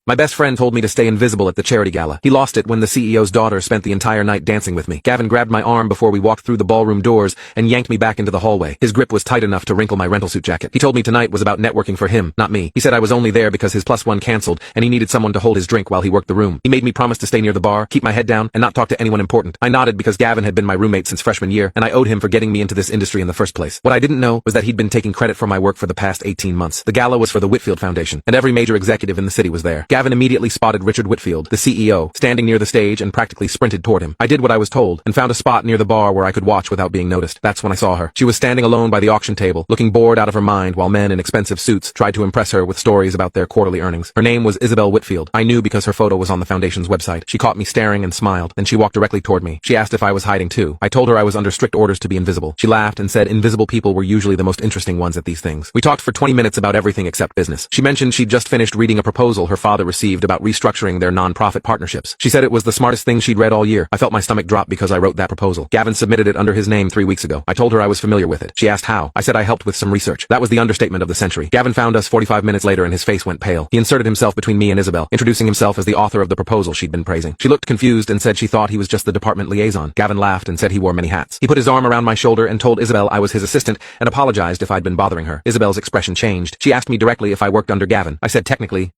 My best friend told me to stay invisible at the charity gala. He lost it when the CEO's daughter spent the entire night dancing with me. Gavin grabbed my arm before we walked through the ballroom doors and yanked me back into the hallway. His grip was tight enough to wrinkle my rental suit jacket. He told me tonight was about networking for him, not me. He said I was only there because his +1 canceled and he needed someone to hold his drink while he worked the room. He made me promise to stay near the bar, keep my head down, and not talk to anyone important. I nodded because Gavin had been my roommate since freshman year, and I owed him for getting me into this industry in the first place. What I didn't know was that he'd been taking credit for my work for the past 18 months. The gala was for the Whitfield Foundation, and every major executive in the city was there. Gavin immediately spotted Richard Whitfield, the CEO, standing near the stage and practically sprinted toward him. I did what I was told, and found a spot near the bar where I could watch without being noticed. That's when I saw her. She was standing alone by the auction table, looking bored out of her mind while men in expensive suits tried to impress her with stories about their quarterly earnings. Her name was Isabel Whitfield. I knew because her photo was on the foundation's website. She caught me staring and smiled. Then she walked directly toward me. She asked if I was hiding too. I told her I was under strict orders to be invisible. She laughed and said invisible people were usually the most interesting ones at these things. We talked for 20 minutes about everything except business. She mentioned she'd just finished reading a proposal her father received about restructuring their non-profit partnerships. She said it was the smartest thing she'd read all year. I felt my stomach drop because I wrote that proposal. Gavin submitted it under his name 3 weeks ago. I told her I was familiar with it. She asked how. I said I helped with some research. That was the understatement of the century. Gavin found us 45 minutes later and his face went pale. He inserted himself between me and Isabel, introducing himself as the author of the proposal she'd been praising. She looked confused and said she thought he was just the department liaison. Gavin laughed and said he wore many hats. He put his arm around my shoulder and told Isabel I was his assistant and apologized if I'd been bothering her. Isabel's expression changed. She asked me directly if I worked under Gavin. I said technically,